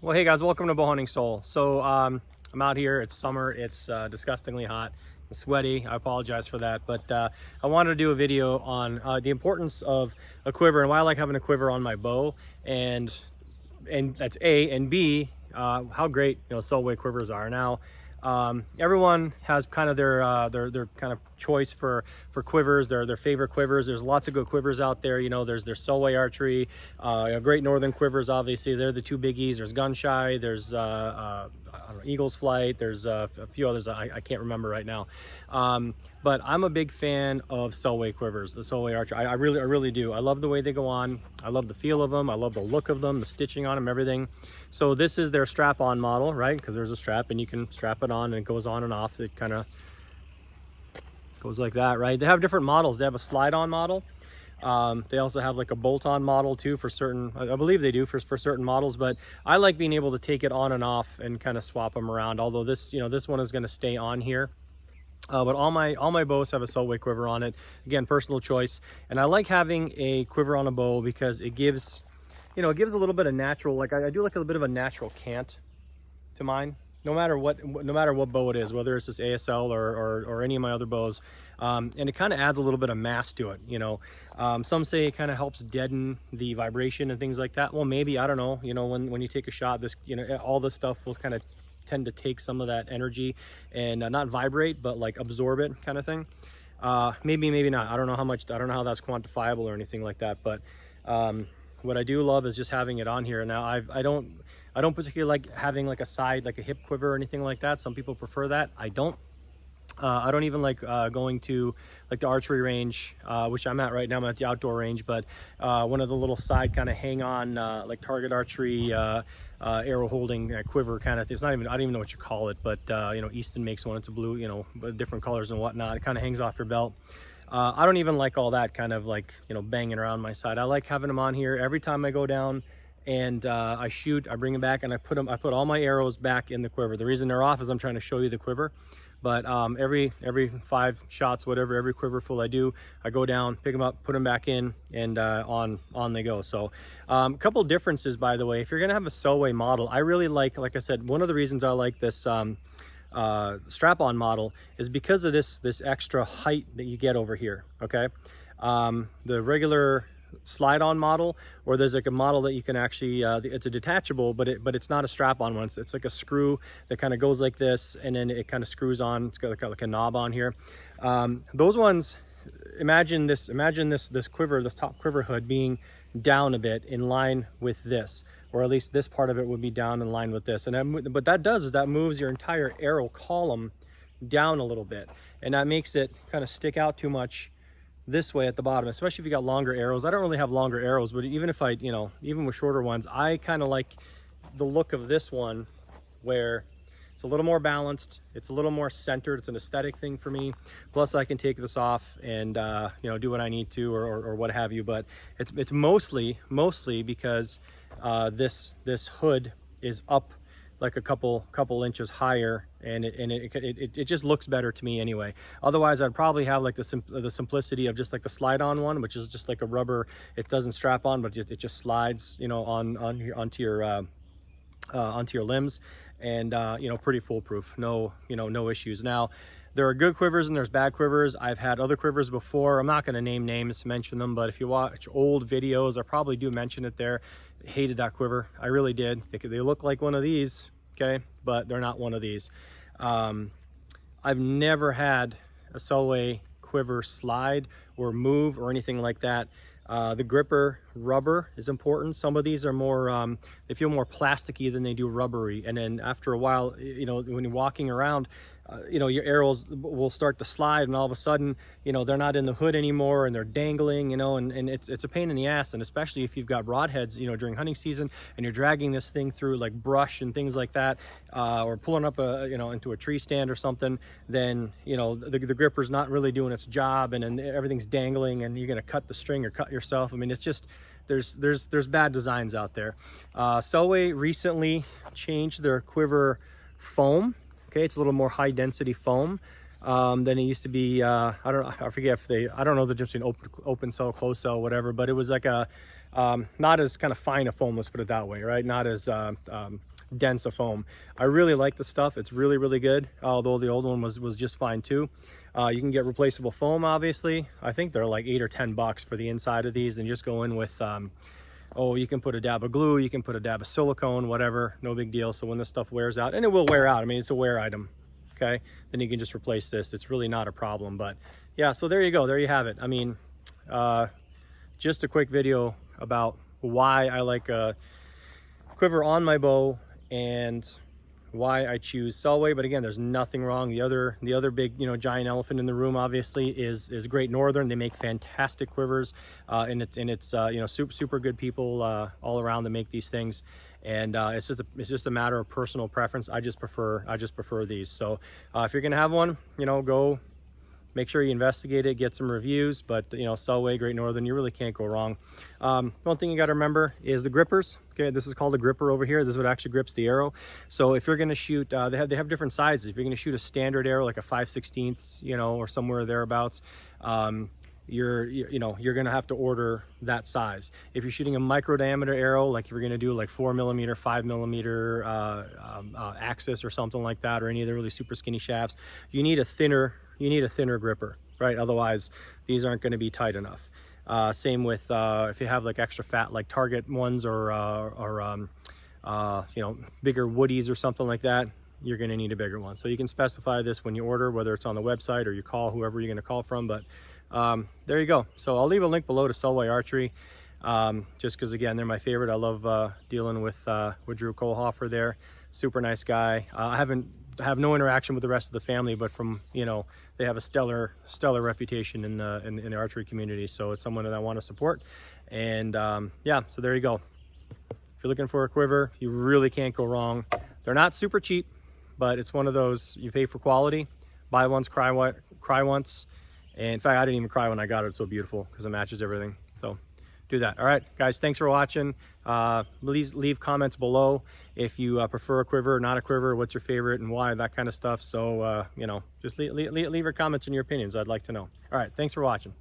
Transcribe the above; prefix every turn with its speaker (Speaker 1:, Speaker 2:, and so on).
Speaker 1: Well, hey guys, welcome to Bowhunting Soul. So I'm out here. It's summer. It's disgustingly hot and sweaty. I apologize for that, but I wanted to do a video on the importance of a quiver and why I like having a quiver on my bow, and that's A, and B, how great Selway Quivers are. Now, everyone has kind of their kind of choice for quivers, their favorite quivers. There's lots of good quivers out there. There's Selway Archery, Great Northern Quivers, obviously they're the two biggies. There's Gun Shy, there's I don't know, Eagles Flight, there's a few others I can't remember right now. But I'm a big fan of Selway Quivers, the Selway Archer. I really do. I love the way they go on. I love the feel of them. I love the look of them, the stitching on them, everything. So this is their strap-on model, right? Because there's a strap and you can strap it on and it goes on and off. It kind of goes like that, right? They have different models. They have a slide-on model. They also have like a bolt-on model too for certain, I believe they do for certain models, but I like being able to take it on and off and kind of swap them around. Although this, this one is going to stay on here. But all my bows have a Selway quiver on it. Again, personal choice. And I like having a quiver on a bow because it gives, it gives a little bit of natural, like I do like a bit of a natural cant to mine. No matter what bow it is, whether it's this ASL or any of my other bows, and it kind of adds a little bit of mass to it. Some say it kind of helps deaden the vibration and things like that. Well, maybe, I don't know. When you take a shot, this all this stuff will kind of tend to take some of that energy and not vibrate, but like absorb it, kind of thing. Maybe not. I don't know how that's quantifiable or anything like that. But what I do love is just having it on here. Now I don't particularly like having like a side, like a hip quiver or anything like that. Some people prefer that. I don't even like going to like the archery range, which I'm at right now. I'm at the outdoor range, but one of the little side kind of hang on like target archery arrow holding quiver kind of thing. It's not even, I don't even know what you call it, but Easton makes one. It's a blue, different colors and whatnot. It kind of hangs off your belt. I don't even like all that kind of like banging around my side. I like having them on here every time I go down and I shoot. I bring them back and I put all my arrows back in the quiver. The reason they're off is I'm trying to show you the quiver. But every 5 shots, whatever, every quiver full I do, I go down, pick them up, put them back in, and on they go. So a couple differences, by the way. If you're gonna have a Selway model, I really like I said, one of the reasons I like this strap-on model is because of this extra height that you get over here. Okay, the regular slide-on model, or there's like a model that you can actually it's a detachable, but it's not a strap-on one. It's like a screw that kind of goes like this, and then it kind of screws on. It's got like a knob on here. Those ones, imagine this quiver, this top quiver hood being down a bit in line with this, or at least this part of it would be down in line with this. And what that does is that moves your entire arrow column down a little bit, and that makes it kind of stick out too much this way at the bottom, especially if you got longer arrows. I don't really have longer arrows, but even if I, even with shorter ones, I kind of like the look of this one where it's a little more balanced, it's a little more centered. It's an aesthetic thing for me. Plus I can take this off and do what I need to, or what have you. But it's mostly because this hood is up like a couple inches higher, and it just looks better to me anyway. Otherwise I'd probably have like the simplicity of just like the slide on one, which is just like a rubber. It doesn't strap on, but it just slides onto your limbs, and pretty foolproof. No issues. Now there are good quivers and there's bad quivers. I've had other quivers before. I'm not going to name names, mention them, but if you watch old videos, I probably do mention it there. Hated that quiver. I really did. They look like one of these, okay, but they're not one of these. I've never had a Selway quiver slide or move or anything like that. The gripper rubber is important. Some of these are more, they feel more plasticky than they do rubbery. And then after a while, when you're walking around, your arrows will start to slide, and all of a sudden, they're not in the hood anymore, and they're dangling, and it's a pain in the ass. And especially if you've got broadheads, during hunting season, and you're dragging this thing through like brush and things like that, or pulling up into a tree stand or something, then the gripper's not really doing its job, and then everything's dangling, and you're gonna cut the string or cut yourself. I mean, it's just there's bad designs out there. Selway recently changed their quiver foam. Okay, it's a little more high density foam than it used to be. I forget if I don't know the difference between open cell, closed cell, whatever, but it was like not as kind of fine a foam, let's put it that way, right? Not as dense a foam. I really like the stuff. It's really, really good, although the old one was just fine too. You can get replaceable foam, obviously. I think they're like $8 or $10 for the inside of these, and just go in with oh, you can put a dab of glue, you can put a dab of silicone, whatever, no big deal. So when this stuff wears out, and it will wear out, I mean, it's a wear item, okay, then you can just replace this. It's really not a problem. But yeah, so there you go, there you have it. I mean, just a quick video about why I like a quiver on my bow and why I choose Selway. But again, there's nothing wrong. The other big, you know, giant elephant in the room obviously is Great Northern. They make fantastic quivers, and it's you know, super good people all around that make these things. And it's just a matter of personal preference. I just prefer these. So if you're gonna have one, you know, go make sure you investigate it, get some reviews. But you know, Selway, Great Northern, you really can't go wrong. One thing you got to remember is the grippers. Okay, this is called a gripper over here. This is what actually grips the arrow. So if you're going to shoot, they have different sizes. If you're going to shoot a standard arrow like a 5/16, you know, or somewhere thereabouts, you're going to have to order that size. If you're shooting a micro diameter arrow, like if you're going to do like 4mm, 5mm axis or something like that, or any of the really super skinny shafts, you need a thinner gripper, right? Otherwise these aren't going to be tight enough. Same with if you have like extra fat, like target ones, or you know, bigger woodies or something like that, you're going to need a bigger one. So you can specify this when you order, whether it's on the website or you call whoever you're going to call from. But there you go. So I'll leave a link below to Selway Archery, just because again, they're my favorite. I love dealing with Drew Kohlhofer there. Super nice guy. I have no interaction with the rest of the family, but from, you know, they have a stellar reputation in the archery community. So it's someone that I want to support. And yeah, so there you go. If you're looking for a quiver, you really can't go wrong. They're not super cheap, but it's one of those, you pay for quality. Buy once, cry once. And in fact, I didn't even cry when I got it. It's so beautiful because it matches everything. So do that. All right, guys, thanks for watching. Please leave comments below if you prefer a quiver or not a quiver, what's your favorite and why, that kind of stuff. So, you know, just leave your comments and your opinions. I'd like to know. All right, thanks for watching.